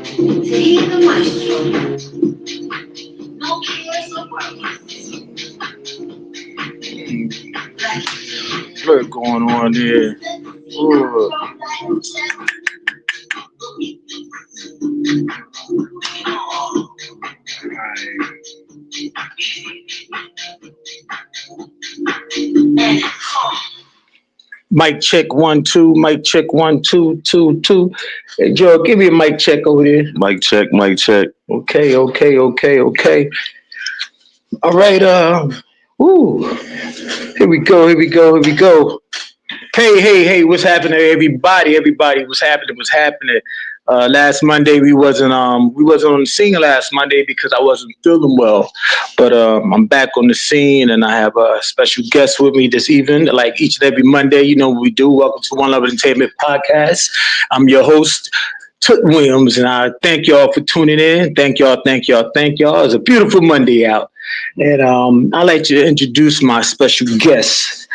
Seguí the maestro. No cares or What's going on there? Ooh. Mic check 1 2. Mic check 1 2 2 2. Hey Joe, give me a mic check over there. Mic check, mic check. Okay. All right. Ooh. Here we go. Hey, what's happening, everybody? What's happening? Last Monday we wasn't on the scene last Monday because I wasn't feeling well. But I'm back on the scene and I have a special guest with me this evening, like each and every Monday. You know what we do. Welcome to One Love Entertainment Podcast. I'm your host, Tut Williams, and I thank y'all for tuning in. Thank y'all. It's a beautiful Monday out. And I'd like to introduce my special guest.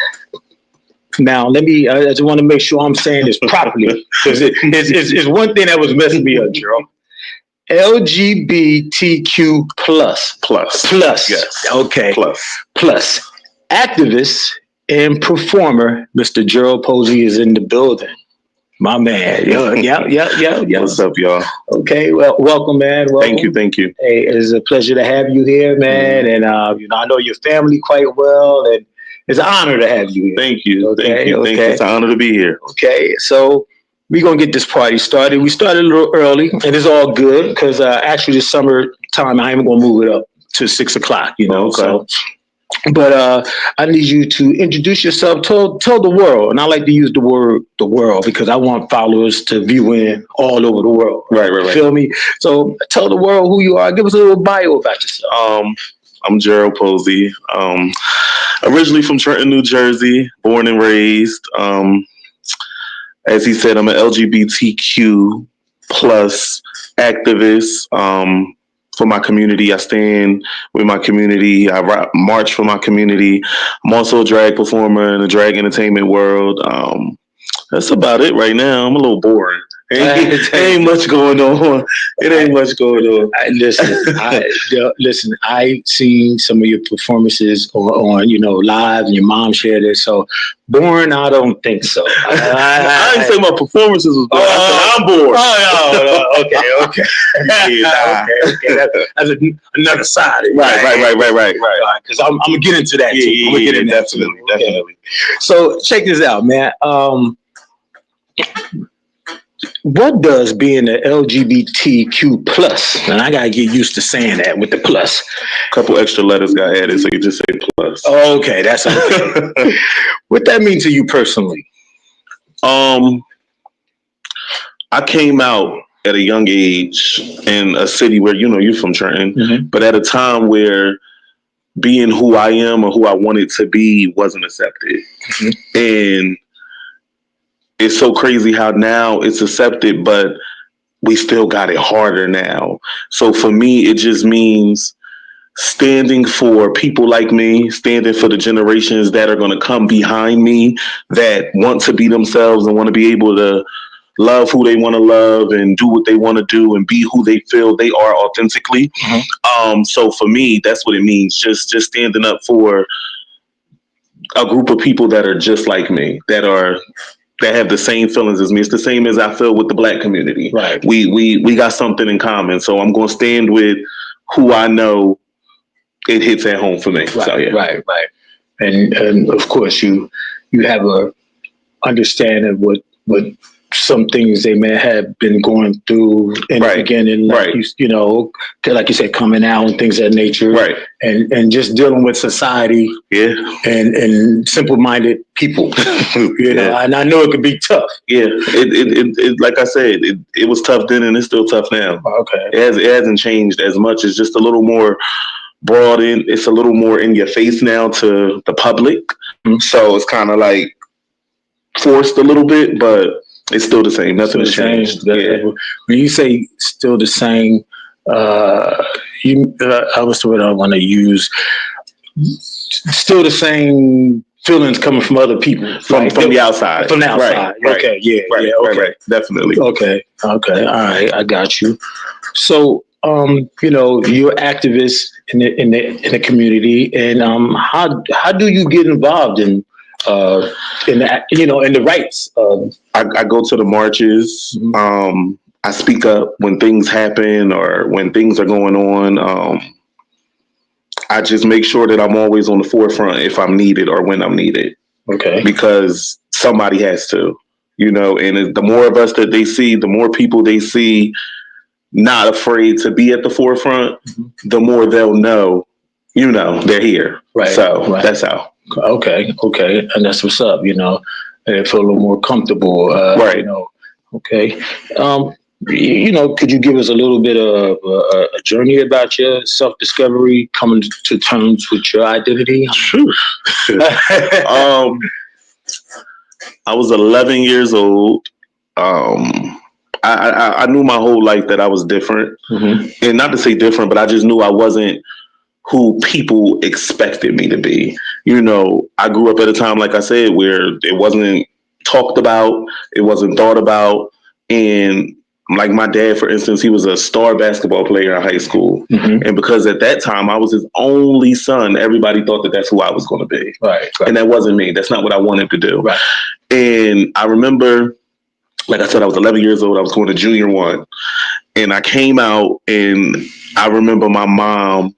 Now, I just want to make sure I'm saying this properly because it's one thing that was messing me up, Gerald. LGBTQ plus. Yes. Okay. Plus. Activist and performer, Mr. Gerald Posey is in the building. My man. Yeah. What's up, y'all? Okay. Well, welcome, man. Welcome. Thank you. Hey, it's a pleasure to have you here, man. And I know your family quite well, and it's an honor to have you here. Thank you. Okay. It's an honor to be here. Okay, so we're gonna get this party started. We started a little early, and it's all good because actually this summertime I am gonna move it up to 6 o'clock. Okay. So. But I need you to introduce yourself. Tell the world, and I like to use the word "the world" because I want followers to view in all over the world. Right. Feel me? So tell the world who you are. Give us a little bio about yourself. I'm Gerald Posey. Originally from Trenton, New Jersey, born and raised. As he said, I'm an LGBTQ plus activist. For my community, I stand with my community. I march for my community. I'm also a drag performer in the drag entertainment world. That's about it right now. I'm a little boring. Ain't much going on. It ain't much going on. Listen. I seen some of your performances on live, and your mom shared it. So boring, I don't think so. I didn't say my performances was boring. I said I'm bored. Okay. That's another side. Right. Because I'm gonna get into that too. I'm gonna get into that definitely. So check this out, man. What does being an LGBTQ plus, and I gotta get used to saying that with the plus. A couple extra letters got added, so you just say plus. Okay, that's okay. What that mean to you personally? I came out at a young age in a city where you're from Trenton, but at a time where being who I am or who I wanted to be wasn't accepted, and it's so crazy how now it's accepted, but we still got it harder now. So for me, it just means standing for people like me, standing for the generations that are going to come behind me, that want to be themselves and want to be able to love who they want to love and do what they want to do and be who they feel they are authentically. So for me, that's what it means. Just standing up for a group of people that are just like me, that have the same feelings as me. It's the same as I feel with the Black community. Right. We got something in common. So I'm going to stand with who I know it hits at home for me. Right. So, yeah. Right. And of course you have a understanding of what some things they may have been going through in the beginning, like like you said, coming out and things of that nature, right? And just dealing with society, and simple-minded people, know. And I know it could be tough. Yeah, it like I said, it was tough then, and it's still tough now. Okay, it hasn't changed as much. It's just a little more broad in. It's a little more in your face now to the public, so it's kind of like forced a little bit, but it's still the same. Nothing has changed. When you say still the same, what's the word I want to use? Still the same feelings coming from other people from the outside. From the outside. Right, okay. Yeah. right, Yeah. right, Okay. right, definitely. Okay. Okay. All right. I got you. So, you're activists in the community, and how do you get involved in the rights? I go to the marches. Mhm. I speak up when things happen or when things are going on. I just make sure that I'm always on the forefront if I'm needed or when I'm needed. Okay. Because somebody has to, and the more of us that they see, the more people they see not afraid to be at the forefront, the more they'll know, they're here. Right. So right. that's how. Okay. And that's what's up, and they feel a little more comfortable. Right. Okay. Could you give us a little bit of a journey about your self-discovery, coming to terms with your identity? Sure. I was 11 years old. I knew my whole life that I was different. Mm-hmm. And not to say different, but I just knew I wasn't who people expected me to be. I grew up at a time, like I said, where it wasn't talked about, it wasn't thought about. And like my dad, for instance, he was a star basketball player in high school. Mm-hmm. And because at that time I was his only son, everybody thought that that's who I was going to be. Right. And that wasn't me. That's not what I wanted to do. Right. And I remember, like I said, I was 11 years old. I was going to junior one. And I came out and I remember my mom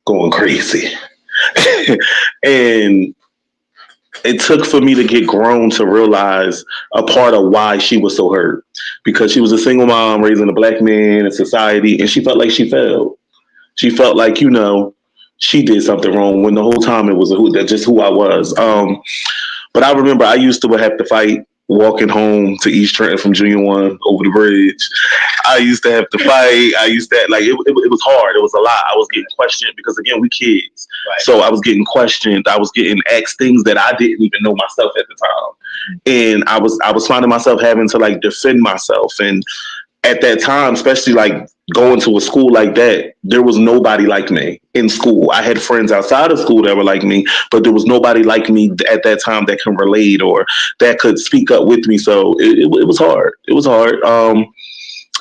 going crazy. And it took for me to get grown to realize a part of why she was so hurt. Because she was a single mom raising a black man in society, and she felt like she failed. She felt like, she did something wrong when the whole time it was just who I was. But I remember I used to have to fight walking home to East Trenton from Junior One over the bridge. I used to have to fight. I used to, it was hard. It was a lot. I was getting questioned because, again, we kids. Right. So I was getting questioned. I was getting asked things that I didn't even know myself at the time. And I was finding myself having to defend myself. And at that time, especially going to a school like that, there was nobody like me in school. I had friends outside of school that were like me, but there was nobody like me at that time that can relate or that could speak up with me. So it was hard. It was hard.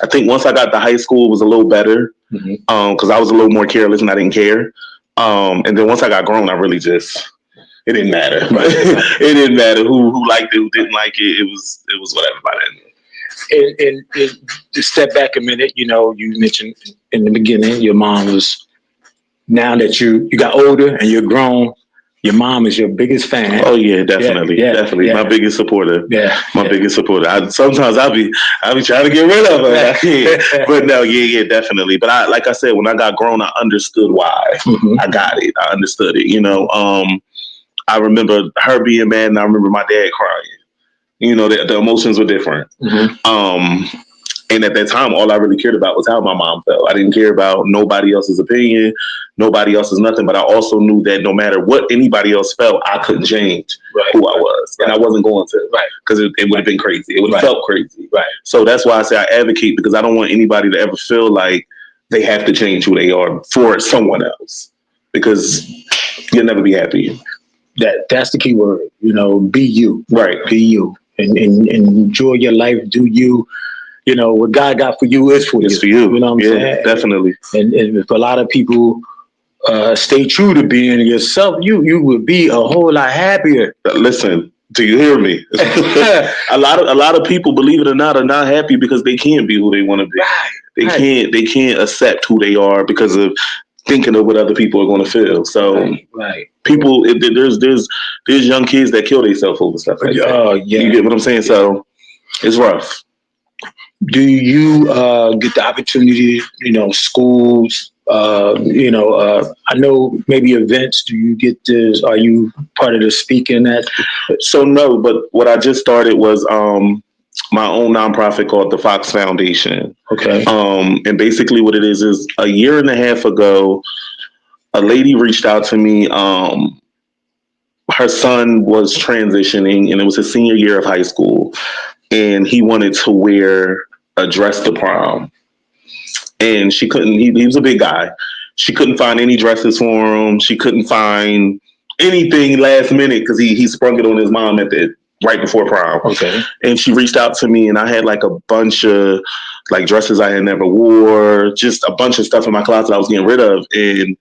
I think once I got to high school, it was a little better because I was a little more careless and I didn't care. And then once I got grown, I really just, it didn't matter. It didn't matter who liked it, who didn't like it. It was whatever by then. And to step back a minute, you mentioned in the beginning, your mom was, now that you got older and you're grown, your mom is your biggest fan. Oh yeah, definitely. Definitely. My biggest supporter. Yeah. My biggest supporter. Sometimes I'll be trying to get rid of her. I can't. But no, yeah, definitely. But like I said, when I got grown, I understood why. Mm-hmm. I got it. I understood it. I remember her being mad and I remember my dad crying. The emotions were different. Mm-hmm. And at that time, all I really cared about was how my mom felt. I didn't care about nobody else's opinion, nobody else's nothing. But I also knew that no matter what anybody else felt, I couldn't change who I was. And I wasn't going to. Because it would have been crazy. It would have felt crazy. Right. So that's why I say I advocate, because I don't want anybody to ever feel like they have to change who they are for someone else. Because you'll never be happy. That's the key word. Be you. Right. Be you. And enjoy your life. Do you. What God got for you is for you. It's for you. You know what I'm saying? Definitely. And if a lot of people stay true to being yourself, you would be a whole lot happier. Listen, do you hear me? A lot of people, believe it or not, are not happy because they can't be who they want to be. Right. They can't accept who they are because of thinking of what other people are going to feel. So people, there's young kids that kill themselves over stuff like that. Oh yeah. You get what I'm saying? So it's rough. Do you get the opportunity, schools, I know maybe events, do you get this, are you part of the speaking at? So no, but what I just started was my own nonprofit called the Fox Foundation. Okay. And basically what it is a year and a half ago, a lady reached out to me. Her son was transitioning and it was his senior year of high school. And he wanted to wear a dress to prom. And she couldn't, he was a big guy. She couldn't find any dresses for him. She couldn't find anything last minute because he sprung it on his mom right before prom. Okay. And she reached out to me, and I had like a bunch of like dresses I had never wore, just a bunch of stuff in my closet I was getting rid of. And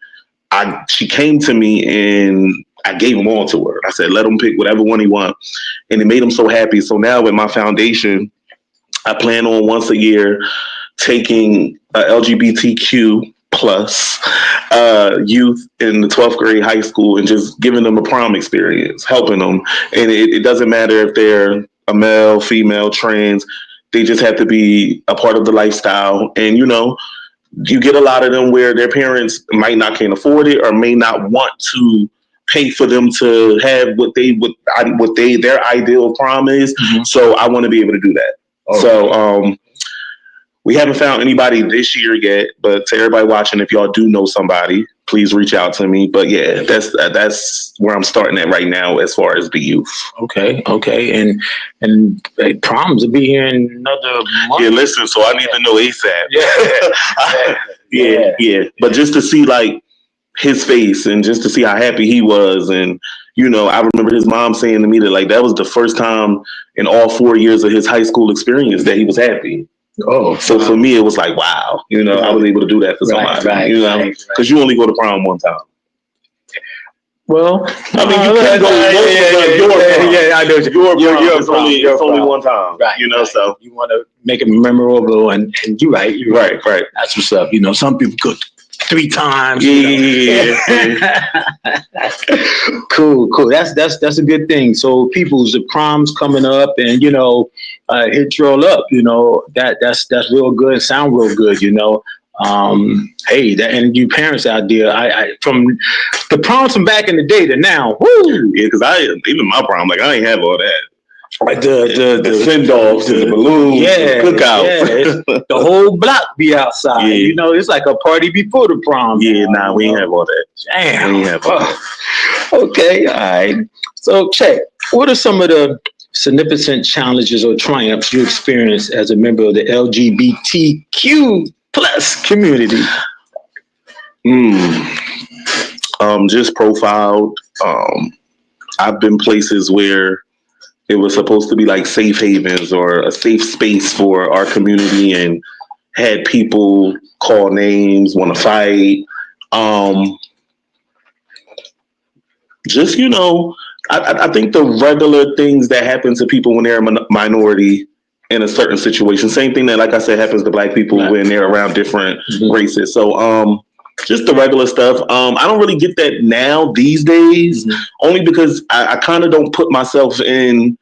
she came to me and I gave them all to her. I said, let him pick whatever one he wants. And it made him so happy. So now with my foundation, I plan on once a year taking LGBTQ plus youth in the 12th grade high school and just giving them a prom experience, helping them. And it doesn't matter if they're a male, female, trans, they just have to be a part of the lifestyle. And, you know, you get a lot of them where their parents might not can afford it or may not want to pay for them to have their ideal prom is. Mm-hmm. So I want to be able to do that. Okay. So we haven't found anybody this year yet, but to everybody watching, if y'all do know somebody, please reach out to me. But yeah, that's where I'm starting at right now as far as the youth. Okay. And proms will be here in another month. Yeah, listen, so I need to know ASAP. Yeah. But just to see like his face and just to see how happy he was. And, you know, I remember his mom saying to me that was the first time in all 4 years of his high school experience that he was happy. Oh, so for me, it was like, wow, you know, I was able to do that for somebody, right, you know, because you only go to prom one time. Well, I mean, you can go I know it's only one time, right? You know, right. So you want to make it memorable, and you're right. That's what's up. You know, some people go 3 times. Yeah. Cool. That's a good thing. So the prom's coming up, and you know, hit your all up. You know, that's real good. Sound real good. You know. And you parents out there, I from the proms from back in the day to now, woo! Yeah, because even my prom, like I ain't have all that. Like the send-offs, the balloons, the cookouts. Yeah, the whole block be outside. Yeah. You know, it's like a party before the prom. Yeah, we ain't have all that. Damn. We ain't have all that. Okay, all right. So check. What are some of the significant challenges or triumphs you experienced as a member of the LGBTQ plus community? Just profiled. I've been places where it was supposed to be like safe havens or a safe space for our community, and had people call names, want to fight. Just, you know, I think the regular things that happen to people when they're a minority in a certain situation. Same thing that, like I said, happens to Black people when they're around different races. So just the regular stuff. I don't really get that now these days, only because I kind of don't put myself in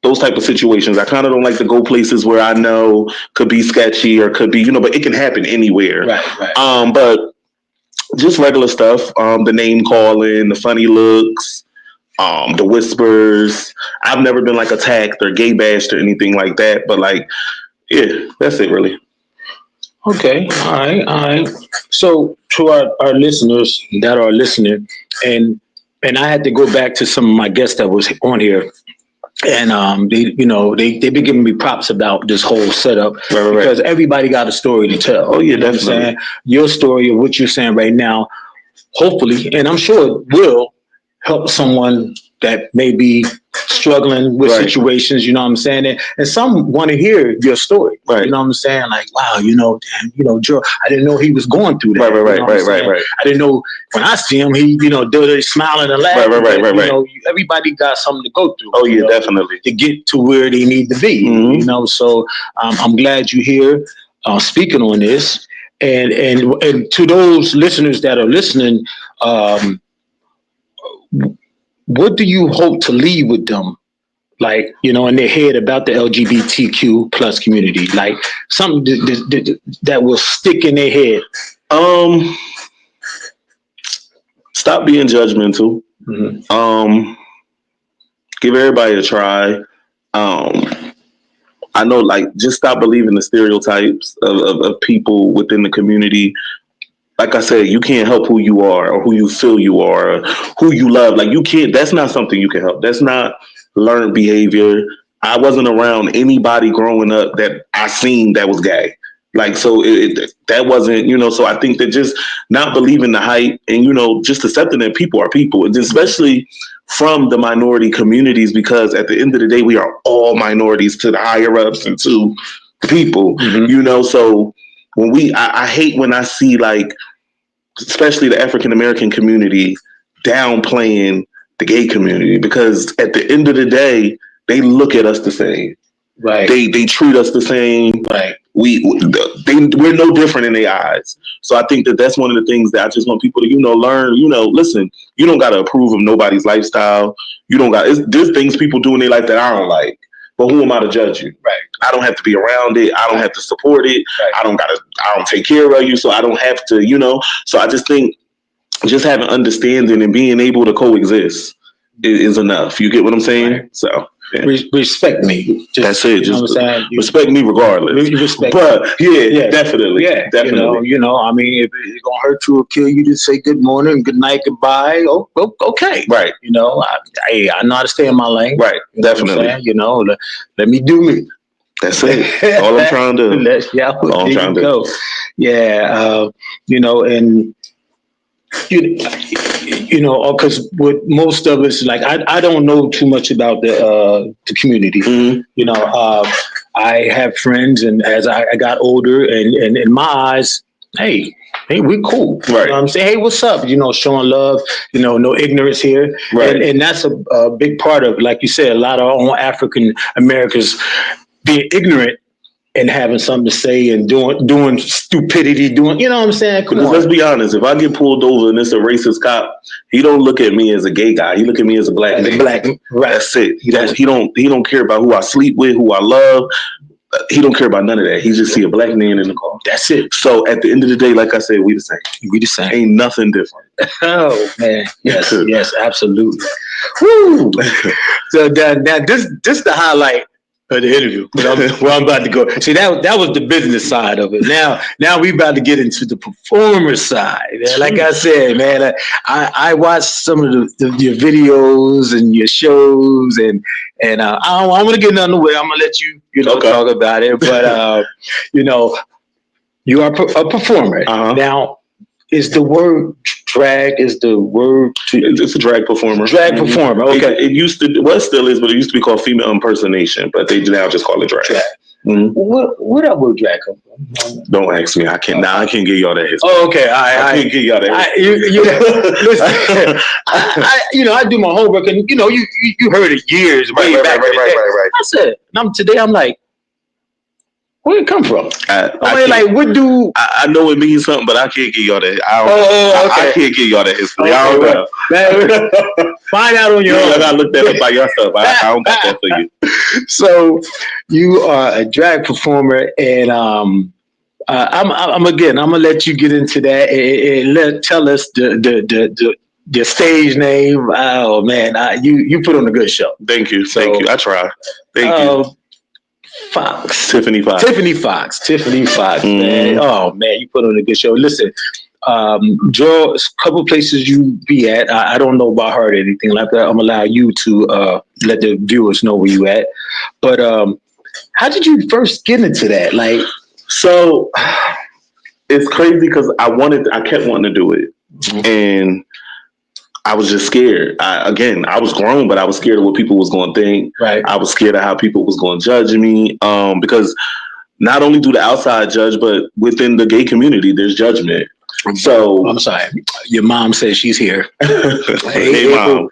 those type of situations. I kind of don't like to go places where I know could be sketchy or could be, you know, but it can happen anywhere. Right. But just regular stuff. The name calling, the funny looks, the whispers. I've never been like attacked or gay bashed or anything like that, but like, yeah, that's it really. Okay, all right. So to our listeners that are listening, and I had to go back to some of my guests that was on here, and they've been giving me props about this whole setup because everybody got a story to tell. Oh yeah, that's saying your story of what you're saying right now, hopefully, and I'm sure it will help someone that may be struggling with situations, you know what I'm saying? And some want to hear your story, you know what I'm saying? Like, wow, Joe, I didn't know he was going through that. Right. I didn't know when I see him, he, they're smiling and laughing. Right. You know, everybody got something to go through. Oh yeah, definitely. To get to where they need to be, you know? So I'm glad you're here speaking on this. And to those listeners that are listening, what do you hope to leave with them, like, you know, in their head about the LGBTQ plus community, like something that will stick in their head? Stop being judgmental. Give everybody a try. I know, like, just stop believing the stereotypes of people within the community. Like I said, you can't help who you are or who you feel you are or who you love. Like, you can't, that's not something you can help. That's not learned behavior. I wasn't around anybody growing up that I seen that was gay. Like, so that wasn't, so I think that just not believing the hype and, just accepting that people are people, and especially from the minority communities, because at the end of the day, we are all minorities to the higher ups and to people, so when I hate when I see, like, especially the African-American community downplaying the gay community, because at the end of the day, they look at us the same. Right. They treat us the same. Right. We're no different in their eyes. So I think that that's one of the things that I just want people to, learn, listen, you don't got to approve of nobody's lifestyle. You don't there's things people do in their life that I don't like, but who am I to judge you? Right. I don't have to be around it. I don't have to support it. Right. I don't take care of you. So I don't have to, so I just think just having understanding and being able to coexist is enough. You get what I'm saying? Right. So. Yeah. Respect me. That's it. You know what I'm saying? Respect me regardless. Respect but me. definitely. Yeah, definitely. I mean, if it's gonna hurt you or kill you to say good morning, good night, goodbye, okay. Right. I know how to stay in my lane. Right. Definitely. Let me do me. That's it. All I'm trying to do. All I'm trying to go. Yeah. And because with most of us, like I don't know too much about the community. Mm-hmm. I have friends, and as I got older, and in my eyes, hey, we're cool. Right. You know what I'm saying, hey, what's up? Showing love. No ignorance here. Right. And that's a big part of, like you said, a lot of our own African Americans being ignorant and having something to say and doing stupidity, you know what I'm saying? Come on. Let's be honest. If I get pulled over and it's a racist cop, he don't look at me as a gay guy. He look at me as a black man. Right. That's it. He don't care about who I sleep with, who I love. He don't care about none of that. He just see a black man in the car. That's it. So at the end of the day, like I said, we the same. We the same. Ain't nothing different. Oh man, yes, absolutely. Woo! So now this the highlight of the interview. Where I'm about to go. See, that was the business side of it. Now we about to get into the performer side. Man. Like I said, man, I watched some of your videos and your shows, and I don't want to get nothing away. I'm gonna let you talk about it. But you are a performer. Uh-huh. Now, is the word drag? Is the word? It's a drag performer. Drag performer. Okay. It used to. Well, it still is, but it used to be called female impersonation. But they now just call it drag. Mm-hmm. Where that word drag come from? Don't ask me. I can't. Now I can't give y'all that history. Oh, okay. I can't give y'all that. Listen. I do my homework, and you heard it years way back. Right. I said, today I'm like, where did it come from? I know it means something, but I can't give y'all that. Okay. I can't give y'all that history. Okay, I don't know. Find out on your own. I gotta look that up by yourself. I don't got that for you. So you are a drag performer, and I'm gonna let you get into that and tell us the stage name. Oh man, you put on a good show. Thank you. I try. Thank you. Tiffany Fox. Man. Oh man, you put on a good show. Listen, Joe, a couple places you be at. I don't know about her or anything like that. I'm gonna allow you to let the viewers know where you at. But how did you first get into that? Like, so it's crazy because I kept wanting to do it, and I was just scared. I was grown, but I was scared of what people was going to think. Right. I was scared of how people was going to judge me. Because not only do the outside judge, but within the gay community, there's judgment. So I'm sorry. Your mom says she's here. Hey, Mom.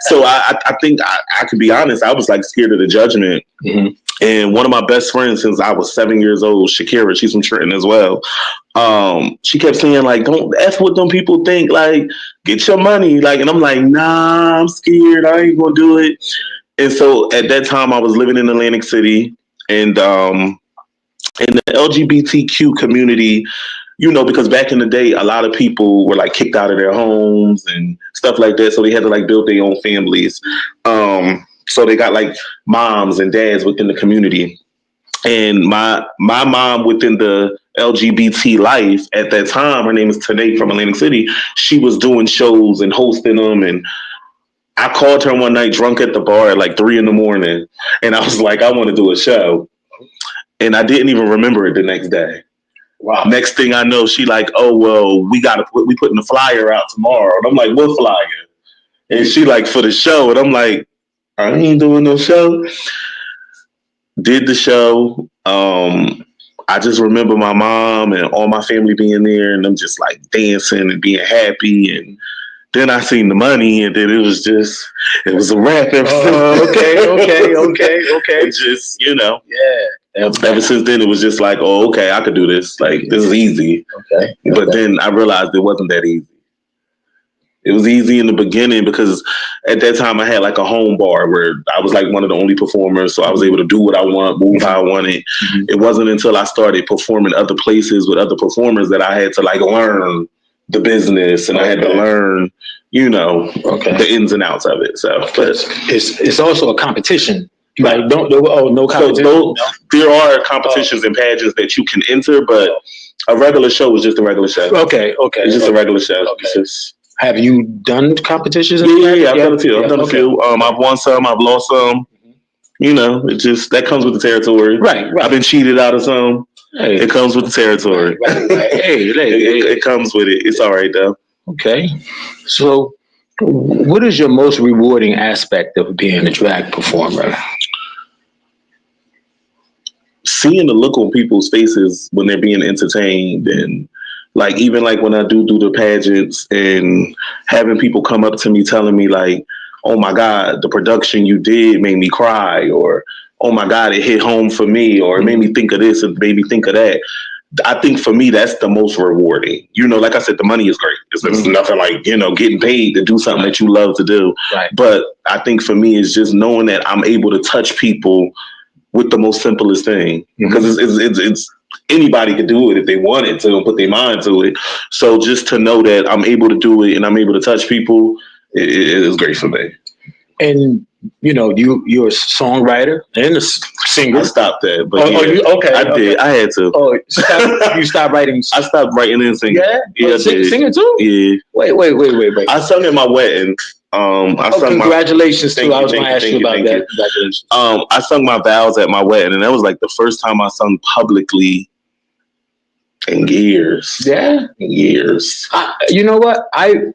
So I think I could be honest. I was like scared of the judgment. Mm-hmm. And one of my best friends since I was 7 years old, Shakira, she's from Trenton as well. She kept saying like, "Don't F what them people think. Like, get your money." Like, and I'm like, "Nah, I'm scared. I ain't gonna do it." And so at that time, I was living in Atlantic City, and in the LGBTQ community, because back in the day, a lot of people were like kicked out of their homes and stuff like that. So they had to like build their own families. So they got like moms and dads within the community. And my mom within the LGBT life at that time, her name is Tanae from Atlantic City. She was doing shows and hosting them. And I called her one night drunk at the bar at like 3 a.m. And I was like, I want to do a show. And I didn't even remember it the next day. Wow. Next thing I know, she like, oh, well, we putting the flyer out tomorrow. And I'm like, what flyer? And she like, for the show. And I'm like, I ain't doing no show. Did the show. I just remember my mom and all my family being there and them just like dancing and being happy. And then I seen the money and then it was a wrap. Okay. It just, Yeah. Ever since then, it was just like, oh, okay, I could do this. Like, this is easy. Okay. But then I realized it wasn't that easy. It was easy in the beginning because at that time I had like a home bar where I was like one of the only performers. So I was able to do what I want, move how I wanted. Mm-hmm. It wasn't until I started performing other places with other performers that I had to like learn the business and I had to learn, the ins and outs of it. So, but it's also a competition. Like, no competition. So there are competitions and pageants that you can enter, but a regular show is just a regular show. Okay. It's just a regular show. Okay. Have you done competitions? Yeah, I've done a few. I've won some, I've lost some. It just, that comes with the territory. Right. I've been cheated out of some. Hey. It comes with the territory. Right. It comes with it. It's all right, though. Okay. So what is your most rewarding aspect of being a drag performer? Seeing the look on people's faces when they're being entertained, and like even like when I do the pageants and having people come up to me telling me like, oh my God, the production you did made me cry, or oh my God, it hit home for me, or it made me think of this and made me think of that. I think for me, that's the most rewarding. Like I said, the money is great. It's nothing like, getting paid to do something that you love to do. Right. But I think for me, it's just knowing that I'm able to touch people with the most simplest thing, because it's anybody could do it if they wanted to and put their mind to it. So just to know that I'm able to do it and I'm able to touch people, it is great for me. And you're a songwriter and a singer. I stopped that, but okay. I did. I had to. Oh, you stopped writing. I stopped writing and singing. Yeah, singing too. Yeah. Wait. I sung at my wedding. Congratulations too. I was going to ask you about that. Congratulations. I sung my vows at my wedding, and that was like the first time I sung publicly in years. Yeah, in years. You know what? I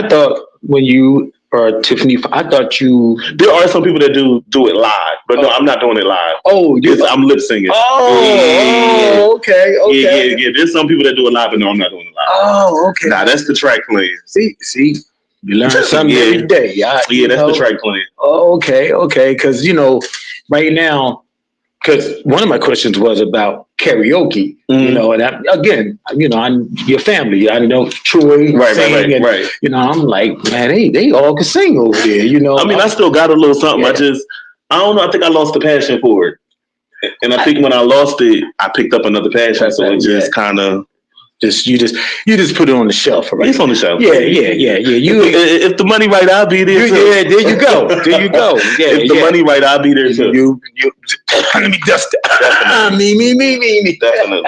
thought when you or Tiffany, I thought you. There are some people that do it live, but no, I'm not doing it live. Oh, I'm lip singing. Oh, okay. Yeah. There's some people that do it live, but no, I'm not doing it live. Oh, okay. Nah, that's the track playing. See, you learn something every day. That's the track playing. Oh, okay. Because right now, because one of my questions was about karaoke. And I'm your family. I know Troy, right. I'm like, man, they all can sing over there. I mean, I still got a little something. Yeah. I don't know. I think I lost the passion for it, and I think when I lost it, I picked up another passion. So it just kind of. You just put it on the shelf, right? It's on the shelf. Yeah. If the money right, I'll be there. Yeah, there you go. Yeah, if the money right, I'll be there too. You let me dust it. Me. Definitely.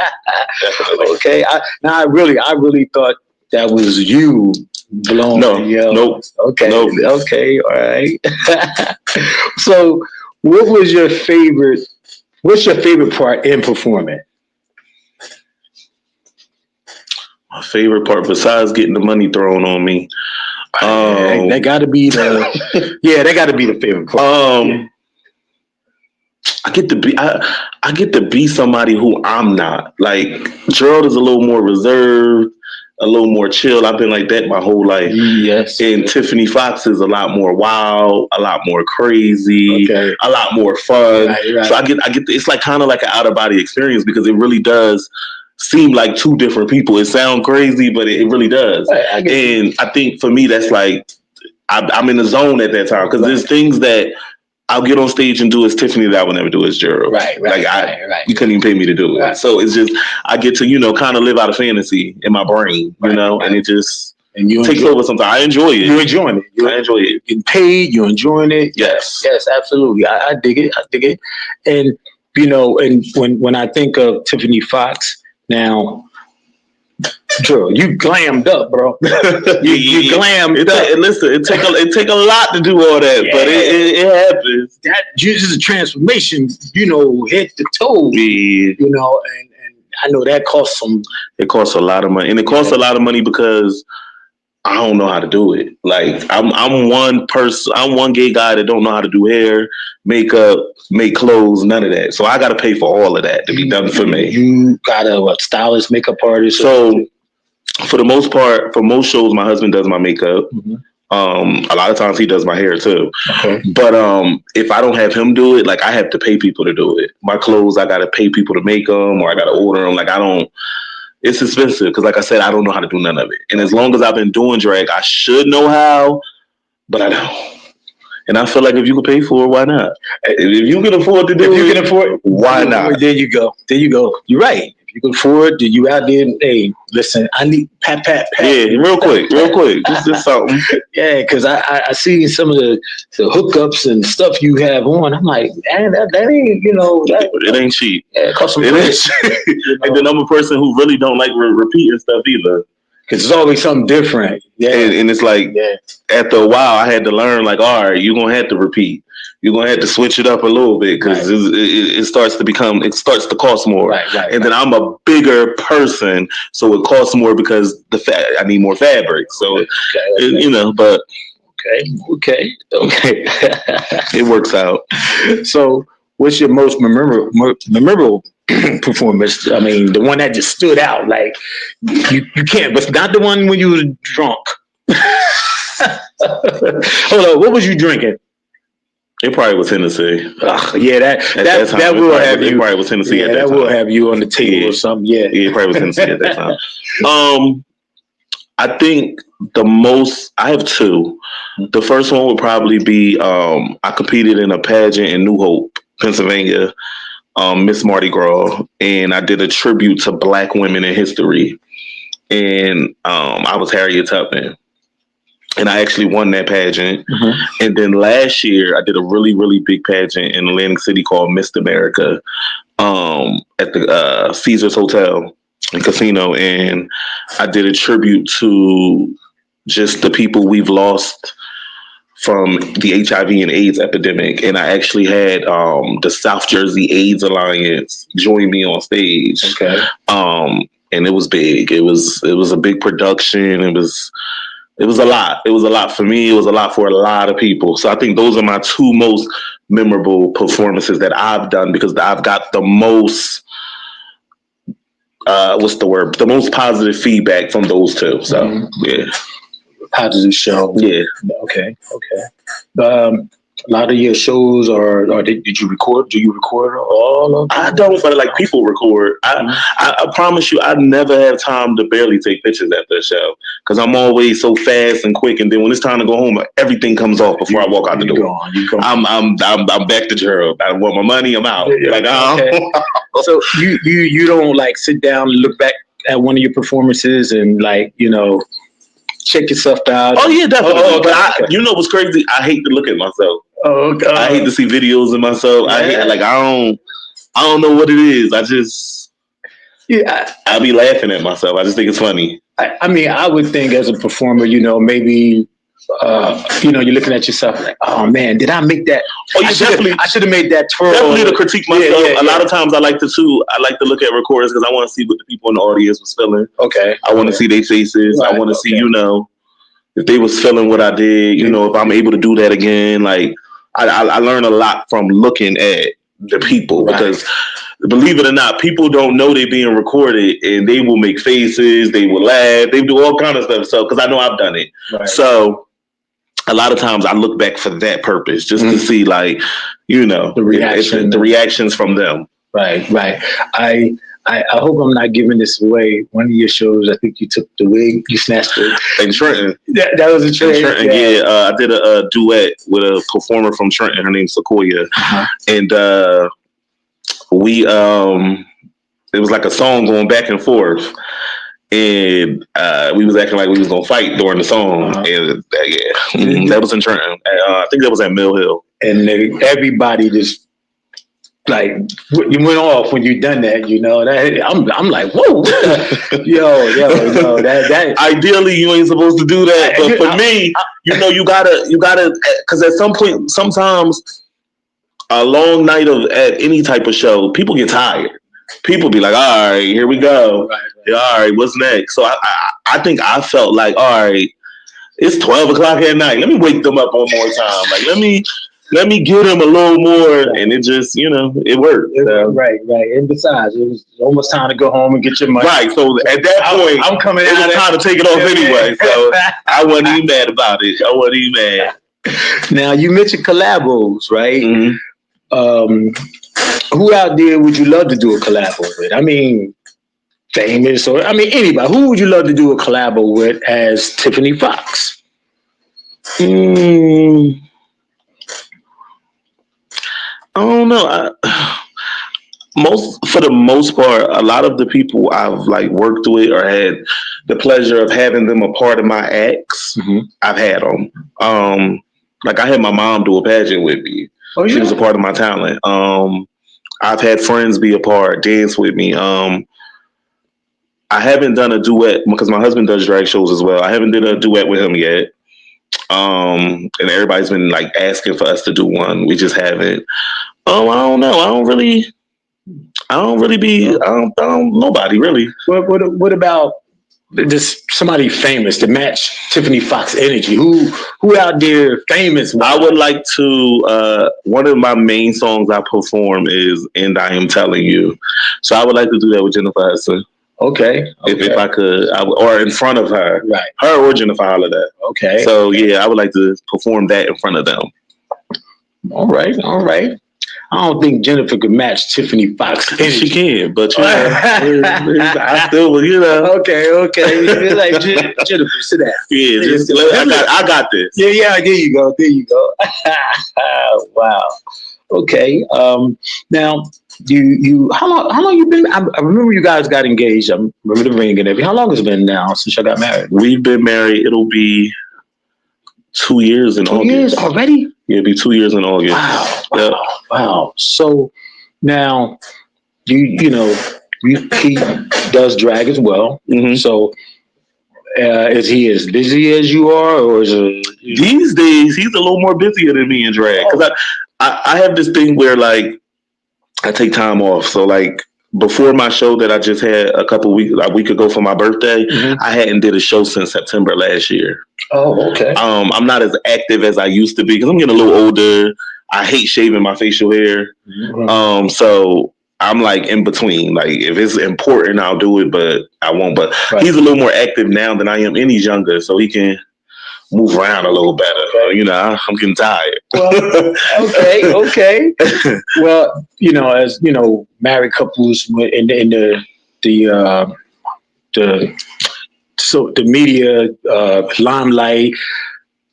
Okay. I really thought that was you blowing. Nope. Okay. Nope. Okay. All right. So, what's your favorite part in performing? My favorite part, besides getting the money thrown on me, that got to be the favorite part. I get to be somebody who I'm not. Like Gerald is a little more reserved, a little more chill. I've been like that my whole life. Yes. And Tiffany Fox is a lot more wild, a lot more crazy, a lot more fun. Right. So I get. It's like kind of like an out of body experience, because it really does seem like two different people. It sounds crazy, but it really does. Right, and I think for me, that's like I'm in the zone at that time, because there's things that I'll get on stage and do as Tiffany that I would never do as Gerald. Right. You couldn't even pay me to do it. Right. So it's just I get to kind of live out a fantasy in my brain, and it just takes over sometimes. I enjoy it. You're enjoying it. I enjoy it. Getting paid. You're enjoying it. Yes, absolutely. I dig it. And and when I think of Tiffany Fox. Now, Drew, you glammed up, bro. you glammed up. Listen, it take a lot to do all that, but it happens. That uses a transformation, head to toe. Yeah. And I know that costs some. It costs a lot of money, and it costs a lot of money because I don't know how to do it. Like I'm one person. I'm one gay guy that don't know how to do hair, makeup, make clothes, none of that. So I got to pay for all of that to be done for me. You got a stylist, makeup artist. So for the most part, for most shows, my husband does my makeup. Mm-hmm. A lot of times he does my hair too. Okay. But if I don't have him do it, like I have to pay people to do it. My clothes, I got to pay people to make them, or I got to order them. Like it's expensive because, like I said, I don't know how to do none of it. And as long as I've been doing drag, I should know how, but I don't. And I feel like if you can pay for it, why not? If you can afford to do it, why not? There you go. You're right. If you can afford it, then you out there. Hey, listen, I need pat. Yeah, real quick. Just something. Yeah, because I see some of the hookups and stuff you have on. I'm like, man, that ain't, it ain't cheap. Yeah, it costs some money. And then I'm a person who really don't like repeating stuff either. Because it's always something different. Yeah. And it's like, after a while, I had to learn, like, all right, you're going to have to repeat. You're going to have to switch it up a little bit because it starts to cost more. Right. And then I'm a bigger person, so it costs more because I need more fabric. So, but. Okay. It works out. So, what's your most memorable performance? I mean, the one that just stood out. Like you can't, but not the one when you was drunk. Hold on, what was you drinking? It probably was Hennessy. Yeah, that will have you. It probably was Hennessy at that time. That will have you on the table or something. Yeah, it probably was Hennessy at that time. I think I have two. The first one would probably be I competed in a pageant in New Hope, Pennsylvania, Miss Mardi Gras, and I did a tribute to Black women in history. And I was Harriet Tubman. And I actually won that pageant. Mm-hmm. And then last year, I did a really, really big pageant in Atlantic City called Miss America at the Caesars Hotel and Casino. And I did a tribute to just the people we've lost from the HIV and AIDS epidemic. And I actually had the South Jersey AIDS Alliance join me on stage. Okay. And it was big. It was a big production. It was a lot. It was a lot for me. It was a lot for a lot of people. So I think those are my two most memorable performances that I've done because I've got the most, the most positive feedback from those two. So, yeah. Positive show. Yeah. Okay. A lot of your shows did you record? Do you record all of them? I don't, but like people record. I promise you, I never have time to barely take pictures after a show because I'm always so fast and quick. And then when it's time to go home, everything comes off before I walk out the door. I'm back to Gerald. I want my money. I'm out. Okay. So you don't like sit down and look back at one of your performances and check yourself out. Oh yeah, definitely. But you know what's crazy? I hate to look at myself. Oh God. I hate to see videos of myself. Yeah. I don't know what it is. I be laughing at myself. I just think it's funny. I mean, I would think as a performer, maybe you're looking at yourself like, oh man, did I make that? Oh, I should have made that twirl. Definitely to critique myself. A lot of times I like to look at recordings because I want to see what the people in the audience was feeling. Okay. I want to see their faces. Right. I want to see, if they was feeling what I did, if I'm able to do that again. Like I learn a lot from looking at the people because believe it or not, people don't know they're being recorded and they will make faces, they will laugh, they do all kind of stuff. So, because I know I've done it. Right. So a lot of times I look back for that purpose, just to see the reactions from them. Right. I hope I'm not giving this away. One of your shows, I think you took the wig, you snatched it. In Trenton. That was a Trenton. Yeah. I did a duet with a performer from Trenton. Her name's Sequoia. Uh-huh. And it was like a song going back and forth. And we was acting like we was going to fight during the song. Uh-huh. And that was in Trenton. I think that was at Mill Hill. And everybody just like you went off when you done that, you know. That I'm like, whoa, what the, yo, that. Ideally, you ain't supposed to do that, but for me, you know, you gotta, because at some point, sometimes a long night of at any type of show, people get tired. People be like, all right, here we go. Right. Yeah, all right, what's next? So I think I felt like, all right, it's 12 o'clock at night. Let me wake them up one more time. Like, let me give them a little more, and it just, you know, it worked. Right. And besides, it was almost time to go home and get your money. Right. So at that point, I'm coming it out. was time to take it off anyway. So I wasn't even mad about it. I wasn't even mad. Now you mentioned collabos, right? Mm-hmm. Who out there would you love to do a collabo with? I mean, famous or anybody. Who would you love to do a collabo with as Tiffany Fox? I don't know. For the most part, a lot of the people I've like worked with or had the pleasure of having them a part of my acts, I've had them. Like I had my mom do a pageant with me. Oh, yeah? She was a part of my talent. I've had friends be a part, dance with me. I haven't done a duet because my husband does drag shows as well. I haven't done a duet with him yet. And everybody's been like asking for us to do one. We just haven't. I don't know. I don't nobody really. What about just somebody famous to match Tiffany Fox energy? Who out there famous? I would like to, one of my main songs I perform is And I Am Telling You. So I would like to do that with Jennifer Hudson. Okay. If I could, or in front of her. Right. Her or Jennifer Holiday. Okay. So yeah, I would like to perform that in front of them. All right. I don't think Jennifer could match Tiffany Fox. She can, but you know, I still, you know. Okay. You're like Jennifer, sit down. Yeah, I got this. Yeah. There you go. Wow. Okay. Now, you how long you been? I remember you guys got engaged. I remember the ring and everything. How long has it been now since you got married? We've been married. It'll be 2 years in August. 2 years already? Yeah, it'll be 2 years in August. Wow. So now, he does drag as well. Mm-hmm. So is he as busy as you are, or is it? These days, he's a little more busier than me in drag. Because I have this thing where, like, I take time off. So, like, before my show that I just had a week ago for my birthday, I hadn't did a show since September last year. Oh, okay. I'm not as active as I used to be because I'm getting a little older. I hate shaving my facial hair. So I'm like in between. Like if it's important, I'll do it, but I won't. But he's a little more active now than I am, and he's younger, so he can move around a little better. You know, I'm getting tired. Well, okay. Well, as married couples in the media limelight,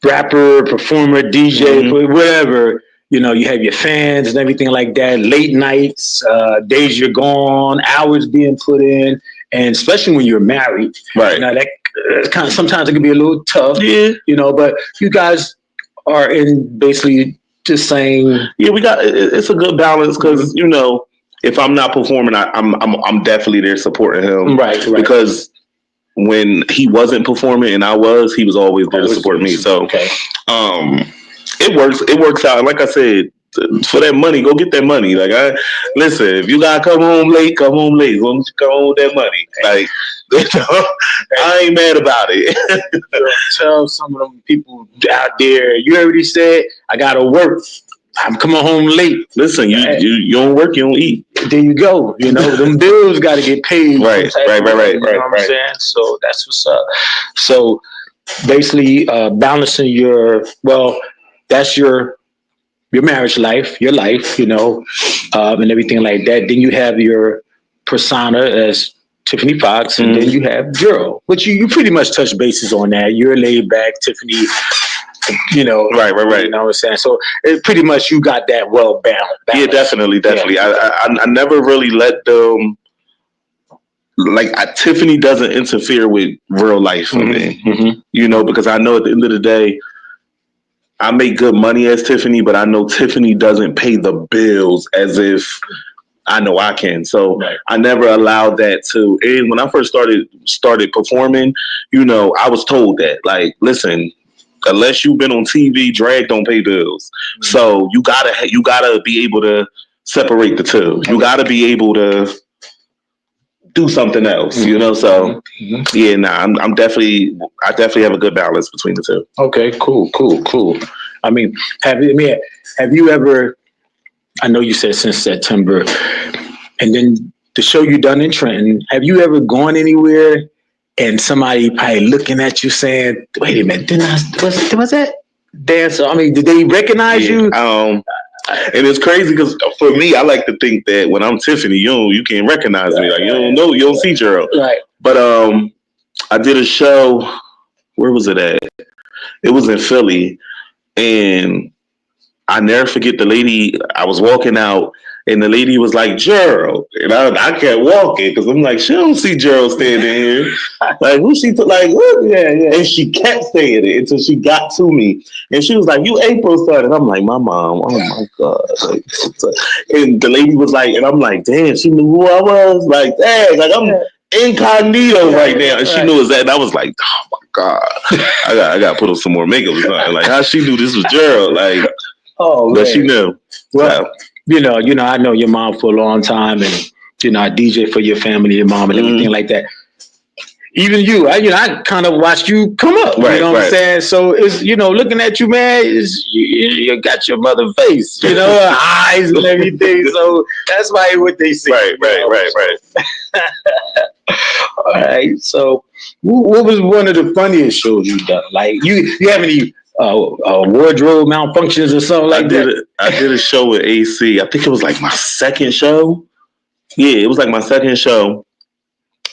rapper, performer, DJ, whatever. You have your fans and everything like that. Late nights, days you're gone, hours being put in, and especially when you're married, right? That kind of sometimes it can be a little tough, yeah. But you guys are in basically just saying, yeah, it's a good balance because if I'm not performing, I'm definitely there supporting him, right? Because when he wasn't performing and he was always there to support me. So, it works out. And like I said, for that money, go get that money. Like listen, if you gotta come home late, come home late. As long as you come home with that money, like I ain't mad about it. Tell some of them people out there, you already said I gotta work. I'm coming home late. Listen, you don't work, you don't eat. There you go. Them bills got to get paid. Right. You know what I'm saying? So that's what's up. So basically, balancing that's your marriage life, your life, and everything like that. Then you have your persona as Tiffany Fox, and then you have Jero, which you pretty much touch bases on that. You're laid back, Tiffany. Right. You know what I'm saying? So it pretty much you got that well balanced. Yeah, definitely. Yeah. I never really let them. Tiffany doesn't interfere with real life for me. Because I know at the end of the day, I make good money as Tiffany, but I know Tiffany doesn't pay the bills as if I know I can. So Right. I never allowed that to. And when I first started performing, you know, I was told that, like, listen, unless you've been on TV, drag don't pay bills. Mm-hmm. So you gotta be able to separate the two. You gotta be able to do something else, you know. So Mm-hmm. yeah, I definitely have a good balance between the two. Okay, cool. I mean, have you ever? I know you said since September, and then the show you done in Trenton. Have you ever gone anywhere and somebody probably looking at you saying, "Wait a minute, was that dancer?" I mean, did they recognize you? And it's crazy because for me, I like to think that when I'm Tiffany, you can't recognize me. Like you don't see Gerald. Right. But I did a show. Where was it at? It was in Philly, and I never forget the lady. I was walking out, and the lady was like, "Gerald," and I kept walking because I'm like, she don't see Gerald standing here. Like who she like? What? Yeah. And she kept saying it until she got to me, and she was like, "You April started." I'm like, "My mom." Oh my god! Like, and the lady was like, and I'm like, "Damn, she knew who I was." Like, dang, like I'm incognito right now, and she knew it was that. And I was like, "Oh my god, I got to put on some more makeup or something." Like, how she knew this was Gerald? Like. Oh, but man. she knew. Well, so. you know, I know your mom for a long time, and I DJ for your family, your mom, and everything like that. Even you, I kind of watched you come up. Right, you know what I'm saying? So it's looking at you, man. You got your mother face, her eyes and everything. So that's why what they see. Right. All right. So, what was one of the funniest shows you done? Like, you have any wardrobe malfunctions or something like that? I did a show with AC. I think it was like my second show. Yeah, it was like my second show.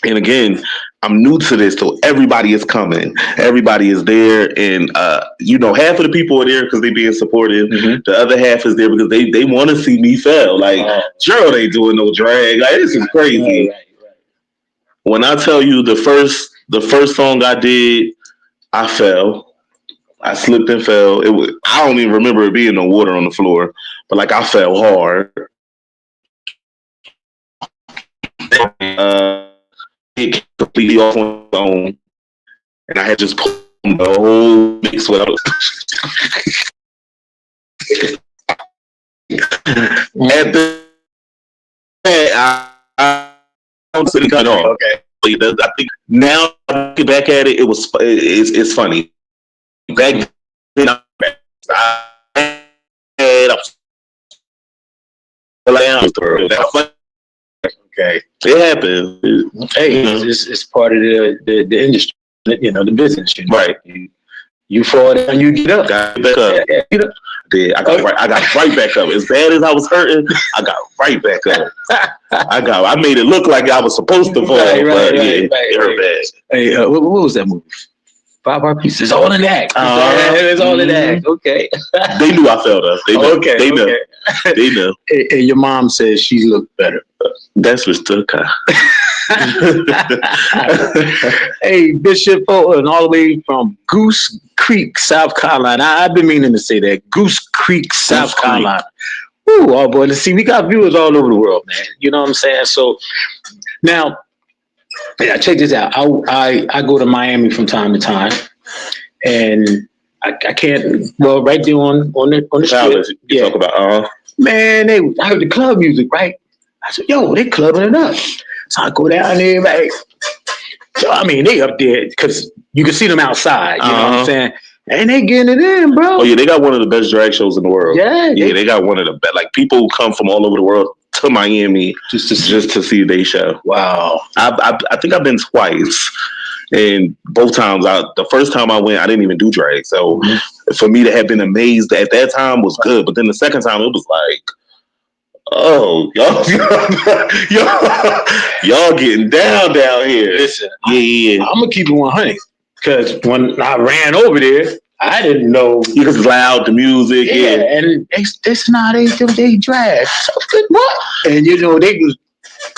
And again, I'm new to this, so everybody is coming. Everybody is there, and half of the people are there because they being supportive. Mm-hmm. The other half is there because they want to see me fail. Like Gerald ain't doing no drag. Like this is crazy. Right. When I tell you the first song I did, I fell. I slipped and fell. I don't even remember it being no water on the floor, but like I fell hard. It completely off on its own, and I had just pulled the whole mix without. At the I'm sitting cut off. Okay, I think now looking back at it, it's funny. Back then, okay, it happened. Hey, it's part of the industry, the business. Right. You fall down, you get up. Got back up. Get up. I got right back up. As bad as I was hurting, I got right back up. I made it look like I was supposed to fall, it hurt bad. Hey, what was that movie? 5 Hour Pieces. It's all in that. It's all in that. Okay. They knew I felt us. They knew. Okay. They knew. They knew. And your mom says she looked better. That's what took her. Hey, Bishop Fulton, all the way from Goose Creek, South Carolina. I've been meaning to say that. Goose Creek, South Carolina. Ooh, oh boy. Let's see. We got viewers all over the world, man. You know what I'm saying? So now, check this out. I go to Miami from time to time, and I can't. Well, right there on the strip. You talk about man. I heard the club music, right? I said, "Yo, they clubbing it up." So I go down there, right? So I mean, they up there because you can see them outside. You know what I'm saying? And they getting it in, bro. Oh yeah, they got one of the best drag shows in the world. Yeah, they got one of the best. Like people come from all over the world to Miami just to see their show. Wow. I think I've been twice, and both times the first time I went, I didn't even do drag. So for me to have been amazed at that time was good. But then the second time, it was like, oh, y'all getting down here. Listen, yeah. I'm gonna keep it 100 because when I ran over there, I didn't know because it's loud, the music, and they drag. So what? And they was,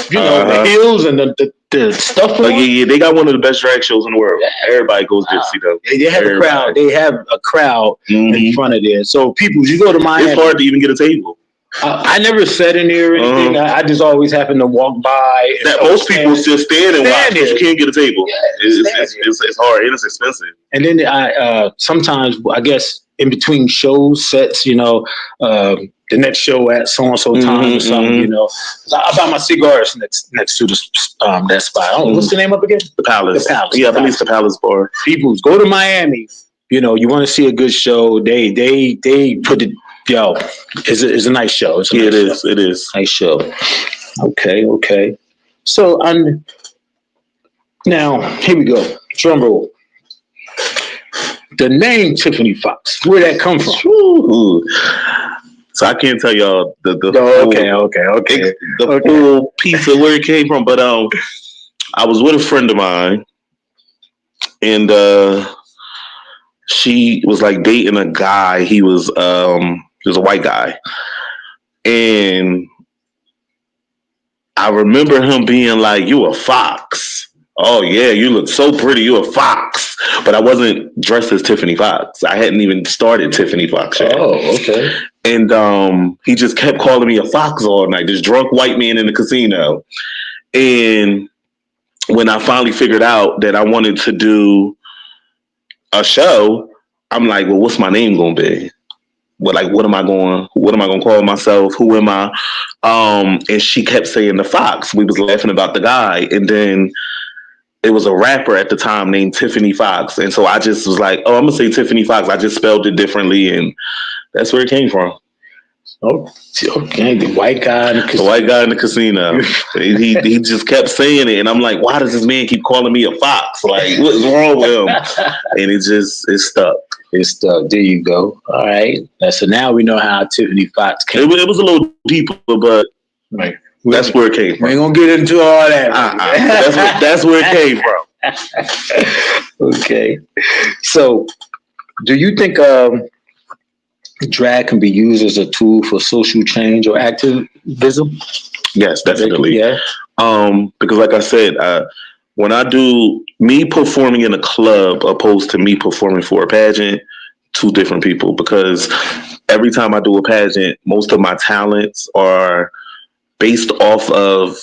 the hills and the the stuff. Like yeah, they got one of the best drag shows in the world. Everybody goes to see them. They have a crowd. They have a crowd in front of there. So people, you go to Miami. It's hard to even get a table. I never sat in there or anything. I just always happen to walk by. That most people just stand and watch, but you can't get a table. Yeah, it's hard and it's expensive. And then I sometimes, I guess, in between shows, sets, the next show at so and so time or something, I buy my cigars next to that spot. Oh, what's the name of it again? The Palace. The Palace. Yeah, I believe it's the Palace Bar. People go to Miami. You want to see a good show. They put it. It's a nice show. It is. Nice show. Okay. So now here we go. Drum roll. The name Tiffany Fox. Where'd that come from? Ooh. So I can't tell y'all the full piece of where it came from, but I was with a friend of mine, and she was like dating a guy. He was a white guy, and I remember him being like, "You a fox? Oh yeah, you look so pretty. You a fox." But I wasn't dressed as Tiffany Fox. I hadn't even started Tiffany Fox yet. Oh, okay. And he just kept calling me a fox all night. This drunk white man in the casino. And when I finally figured out that I wanted to do a show, I'm like, well, what's my name gonna be? What am I going to call myself? Who am I? And she kept saying the Fox. We was laughing about the guy. And then it was a rapper at the time named Tiffany Fox. And so I just was like, oh, I'm going to say Tiffany Fox. I just spelled it differently. And that's where it came from. Oh, okay. The white guy in the casino. The white guy in the casino. he just kept saying it. And I'm like, why does this man keep calling me a fox? Like, what's wrong with him? And it stuck. It's stuck. There you go. All right. So now we know how Tiffany Fox came. It was a little deeper, but right. That's where it came from. We ain't gonna get into all that. That's where it came from. Okay. So, do you think drag can be used as a tool for social change or activism? Yes, definitely. Yeah. Because like I said, when I do me performing in a club opposed to me performing for a pageant, two different people. Because every time I do a pageant, most of my talents are based off of,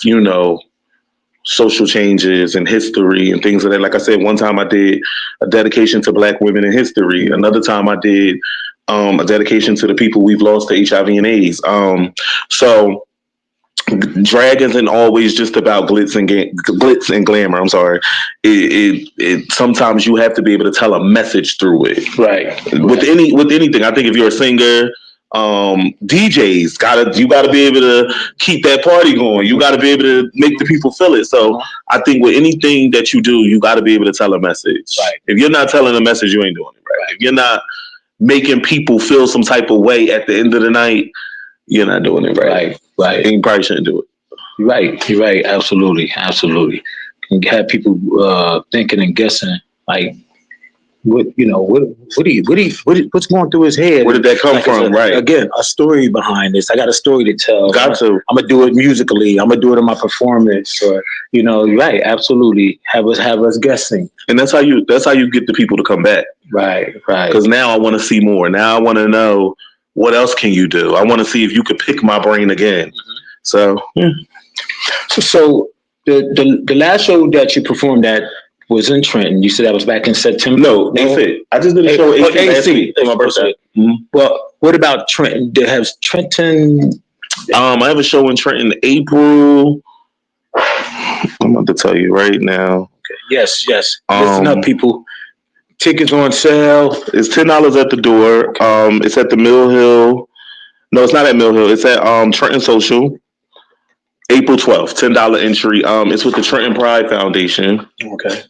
social changes and history and things like that. Like I said, one time I did a dedication to Black women in history. Another time I did a dedication to the people we've lost to HIV and AIDS. So drag isn't always just about glitz and glamour. I'm sorry. It sometimes you have to be able to tell a message through it. Right. With anything. I think if you're a singer, DJs you gotta be able to keep that party going. You gotta be able to make the people feel it. So I think with anything that you do, you gotta be able to tell a message. Right. If you're not telling a message, you ain't doing it right. If you're not making people feel some type of way at the end of the night, you're not doing it right. Right. And you probably shouldn't do it. You're right. Absolutely. You can have people thinking and guessing like, what's going through his head? Where did that come from? Right. Again, a story behind this. I got a story to tell. I'm gonna do it musically. I'm gonna do it in my performance, or right. Absolutely. Have us guessing. And that's how you get the people to come back. Right. Because now I want to see more. Now I want to know what else can you do. I want to see if you could pick my brain again. Mm-hmm. So, yeah. So the last show that you performed at was in Trenton. You said that was back in September? No, AC. I just did a show AC. My birthday. Mm-hmm. Well, what about Trenton? Has Trenton? I have a show in Trenton, April. I'm about to tell you right now. Okay. Yes. Listen up, people. Tickets on sale. It's $10 at the door. It's at the Mill Hill. No, it's not at Mill Hill. It's at Trenton Social. April 12th, $10 entry. It's with the Trenton Pride Foundation. Okay.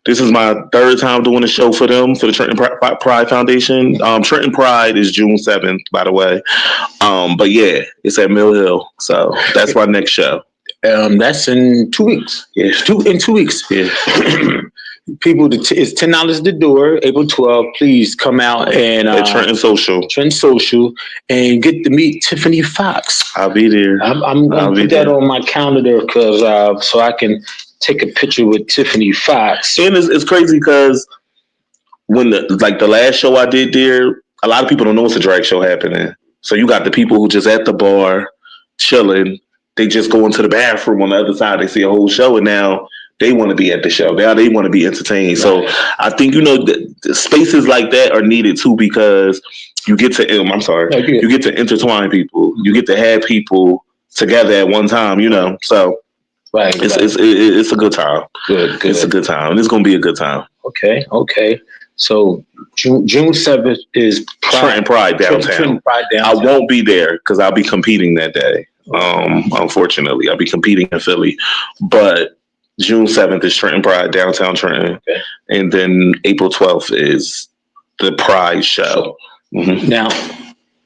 This is my third time doing a show for them, for the Trenton Pride Foundation. Trenton Pride is June 7th, by the way. But yeah, it's at Mill Hill. So that's my next show. That's in 2 weeks. Yeah. In 2 weeks. Yeah. people, it's $10 at the door. April 12th. Please come out and At Trenton Social. Trend Social, and get to meet Tiffany Fox. I'll be there. I'm gonna put that on my calendar because so I can take a picture with Tiffany Fox. And it's crazy because when the last show I did there, a lot of people don't know it's a drag show happening. So you got the people who just at the bar chilling. They just go into the bathroom on the other side. They see a whole show, and now they want to be at the show. Now they want to be entertained. Right. So I think the spaces like that are needed too, because you get to you get to intertwine people. You get to have people together at one time. So it's a good time. Good. It's a good time, and it's gonna be a good time. Okay. So June 7th is Trenton Pride downtown. Trenton Pride downtown. I won't be there because I'll be competing that day. Unfortunately, I'll be competing in Philly, but June 7th is Trenton Pride downtown Trenton, and then April 12th is the Pride show. Mm-hmm. Now,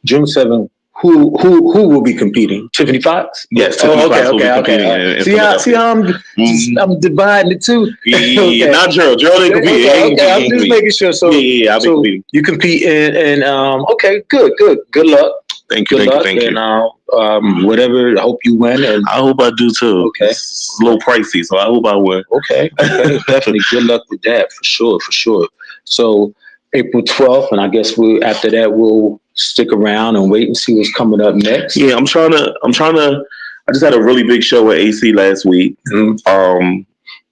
June 7th. Who will be competing? Tiffany Fox? Yes, Tiffany Fox will be competing. See how I'm dividing it too. Yeah, not Gerald. Gerald ain't competing. Okay, I'm just making sure. So I'll be competing. You compete in okay, good luck. Thank you. And whatever. I hope you win. And I hope I do too. Okay, it's a little pricey, so I hope I win. Okay, definitely. Good luck with that for sure. So April 12th, and I guess after that we'll stick around and wait and see what's coming up next. Yeah, I'm trying to. I just had a really big show at AC last week. Mm-hmm.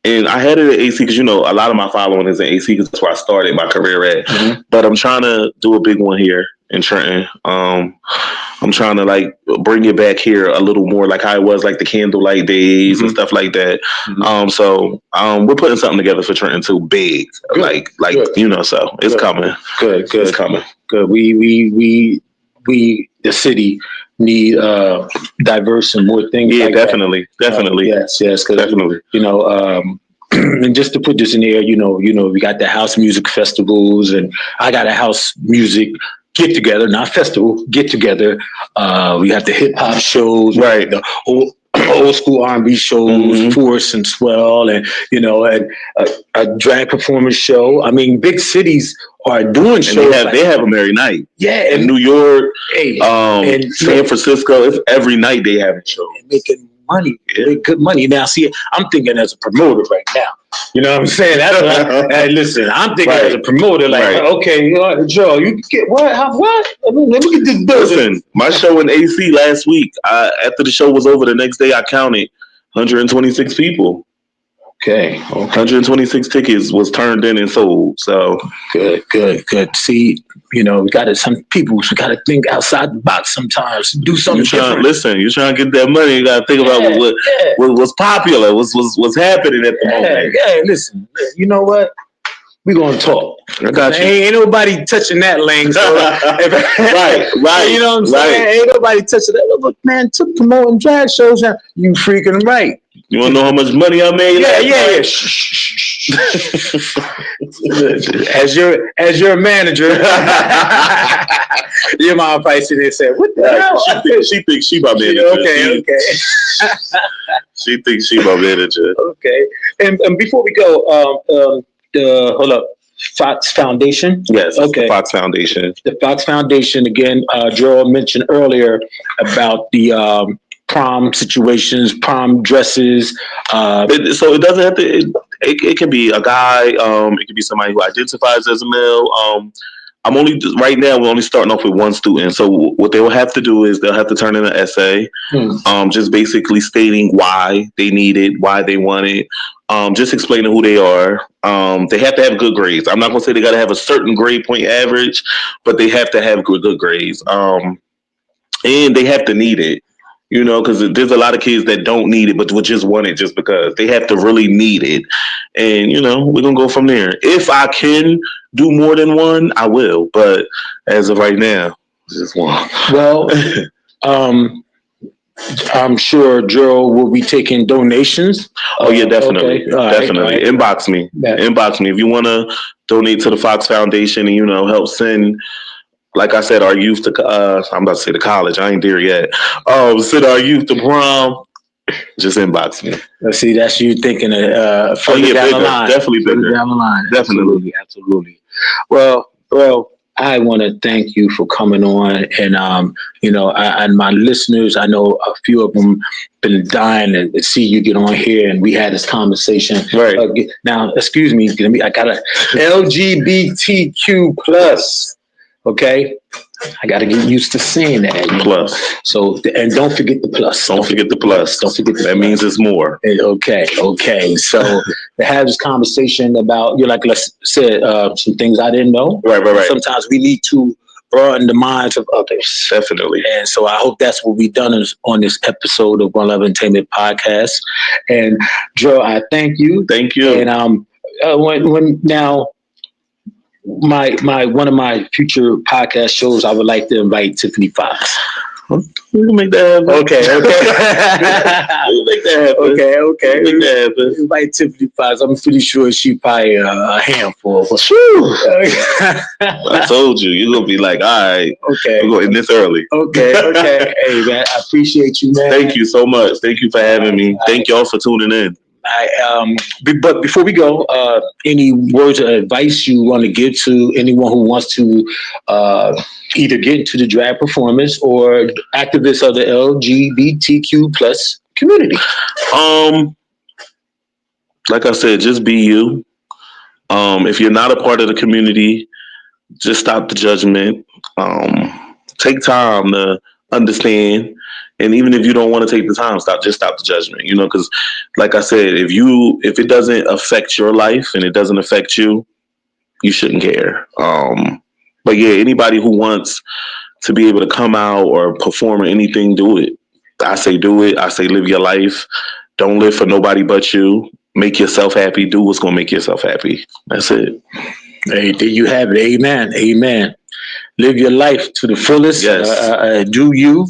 And I had it at AC because, a lot of my following is in AC because that's where I started my career at. Mm-hmm. But I'm trying to do a big one here in Trenton. I'm trying to bring it back here a little more like how it was like the candlelight days and stuff like that. Mm-hmm. So we're putting something together for Trenton too, big. Good. Good. So it's coming. Good. It's coming. Good. We the city need diverse and more things. Yeah, definitely. Yes. Definitely. And just to put this in the air, we got the house music festivals, and I got a house music get together, not festival, get together. We have the hip hop shows, right? The old school R&B shows, Force and Swell, and and a drag performance show. I mean, big cities are doing shows. They have them every night. Yeah, in New York, and San Francisco. It's every night they have a show. Making money, good money. Now, see, I'm thinking as a promoter right now. You know what I'm saying? That's what hey, listen, I'm thinking as a promoter, okay, Joe, you get what? What? Let me get this building. Listen, my show in AC last week, after the show was over, the next day I counted 126 people. Okay. 126 tickets was turned in and sold. So good. See, we got some people. We got to think outside the box sometimes. Do something different. Listen, you're trying to get that money. You got to think about what's popular, what's happening at the moment. Hey, listen. You know what? We're gonna talk. I got you. Ain't nobody touching that lane. So right. You know what I'm saying? Ain't nobody touching that. Look, man, took promoting drag shows now. You freaking right. You wanna know how much money I made? Yeah. As your manager, your mom probably sit there and say, "What the hell?" She thinks she my manager. Okay. She thinks she my manager. Okay. And before we go, hold up. Fox Foundation. Yes. Okay. The Fox Foundation. The Fox Foundation. Again, Gerald mentioned earlier about the prom situations, prom dresses. So it doesn't have to. It can be a guy. It can be somebody who identifies as a male. Right now we're only starting off with one student. So what they will have to do is they'll have to turn in an essay, just basically stating why they need it, why they want it. Just explaining who they are. They have to have good grades. I'm not going to say they got to have a certain grade point average, but they have to have good grades. And they have to need it, because there's a lot of kids that don't need it, but would just want it just because. They have to really need it. And, we're going to go from there. If I can do more than one, I will. But as of right now, it's just one. Well, I'm sure Gerald will be taking donations. Oh yeah, definitely, okay. Definitely. Right. Inbox me. Yeah. Inbox me if you want to donate to the Fox Foundation and help send. Like I said, our youth to I'm about to say to college. I ain't there yet. Send our youth to prom. just inbox me. Let's see, that's you thinking of further down the line. Definitely Further bigger. down the line. Definitely. Absolutely. Well, I want to thank you for coming on, and and my listeners, I know a few of them been dying to see you get on here, and we had this conversation. Right. Now, excuse me, I got a LGBTQ plus. Okay, I got to get used to saying that. Plus. So, and don't forget the plus. Don't forget the plus. Don't forget that means it's more. Okay. So to have this conversation about, like let's say some things I didn't know. Right. Sometimes we need to broaden the minds of others. Definitely. And so I hope that's what we've done on this episode of One Love Entertainment Podcast. And Joe, I thank you. Thank you. And when now. One of my future podcast shows, I would like to invite Tiffany Fox. We can make that happen. Okay. We'll make that happen. Okay. Make that happen. Invite Tiffany Fox. I'm pretty sure she probably a handful. I told you, you're gonna be like, all right. Okay. We're going this early. Okay. Hey man, I appreciate you, man. Thank you so much. Thank you for having me. Thank y'all for tuning in. But before we go, any words of advice you want to give to anyone who wants to either get into the drag performance or activists of the LGBTQ plus community? Like I said, just be you. If you're not a part of the community, just stop the judgment. Take time to understand. And even if you don't want to take the time, stop the judgment, because like I said, if it doesn't affect your life and it doesn't affect you, you shouldn't care. But yeah, anybody who wants to be able to come out or perform or anything, do it. I say do it. I say live your life. Don't live for nobody but you. Make yourself happy. Do what's going to make yourself happy. That's it. Hey, there you have it. Amen. Live your life to the fullest. Yes. Do you?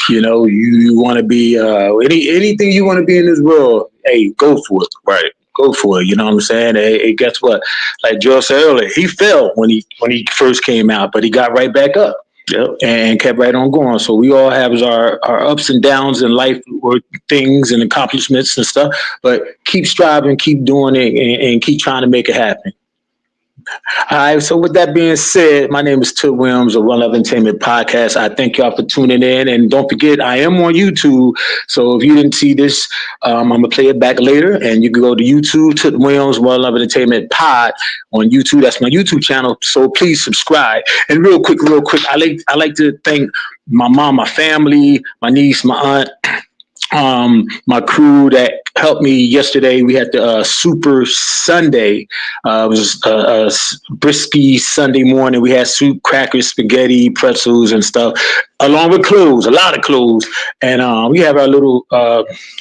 You want to be anything you want to be in this world. Hey, go for it. Right. Go for it. You know what I'm saying? Hey, guess what? Like Joe said earlier, he fell when he first came out, but he got right back up. Yep. And kept right on going. So we all have our ups and downs in life, or things and accomplishments and stuff. But keep striving, keep doing it, and keep trying to make it happen. All right, so with that being said, my name is Tip Williams of One Love Entertainment Podcast. I thank y'all for tuning in, and don't forget, I am on YouTube, so if you didn't see this, I'm going to play it back later, and you can go to YouTube, Tip Williams, One Love Entertainment Pod on YouTube. That's my YouTube channel, so please subscribe. And real quick, I like to thank my mom, my family, my niece, my aunt, my crew that helped me yesterday. We had the Super Sunday. It was a brisky Sunday morning. We had soup, crackers, spaghetti, pretzels, and stuff, along with clothes, a lot of clothes. And we have our little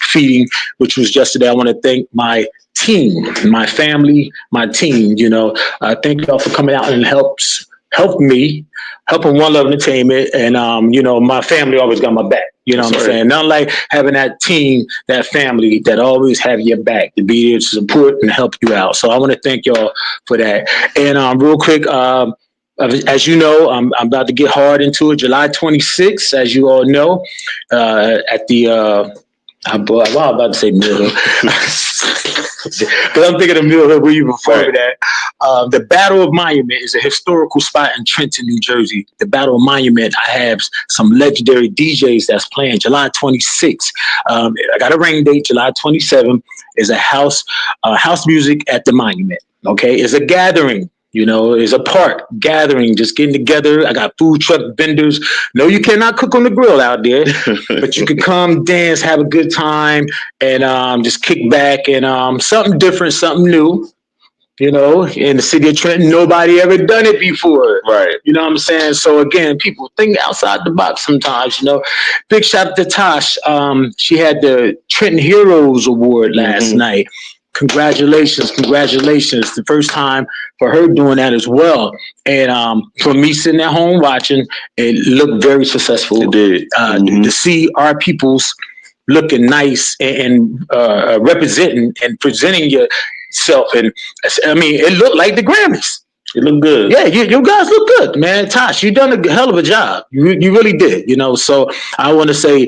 feeding, which was yesterday. I want to thank my team, my family, my team. Thank y'all for coming out and helping One Love Entertainment, and my family always got my back. You know what I'm saying? Not like having that team, that family that always have your back to be there to support and help you out. So I want to thank y'all for that. And real quick, as you know, I'm about to get hard into it. July 26th, as you all know, at the I'm about to say Mill Hill. Because I'm thinking of Mill Hill where you before that. The Battle of Monument is a historical spot in Trenton, New Jersey. The Battle of Monument, I have some legendary DJs that's playing July 26th. I got a rain date, July 27th, is a house music at the Monument. Okay, it's a gathering. It's a park gathering, just getting together. I got food truck vendors. No, you cannot cook on the grill out there, but you can come dance, have a good time, and just kick back and something different, something new. In the city of Trenton, nobody ever done it before. Right. You know what I'm saying? So again, people think outside the box sometimes, Big shout out to Tosh. She had the Trenton Heroes Award last night. Congratulations. The first time for her doing that as well. And for me sitting at home watching, it looked very successful. It did. To see our peoples looking nice and representing and presenting yourself. And I mean, it looked like the Grammys. You look good. Yeah, you guys look good, man. Tosh, you done a hell of a job. You really did, So I want to say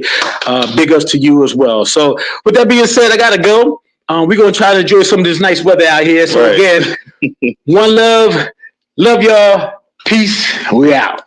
big ups to you as well. So with that being said, I gotta go. We're gonna try to enjoy some of this nice weather out here. So Right. again, one love y'all. Peace. We out.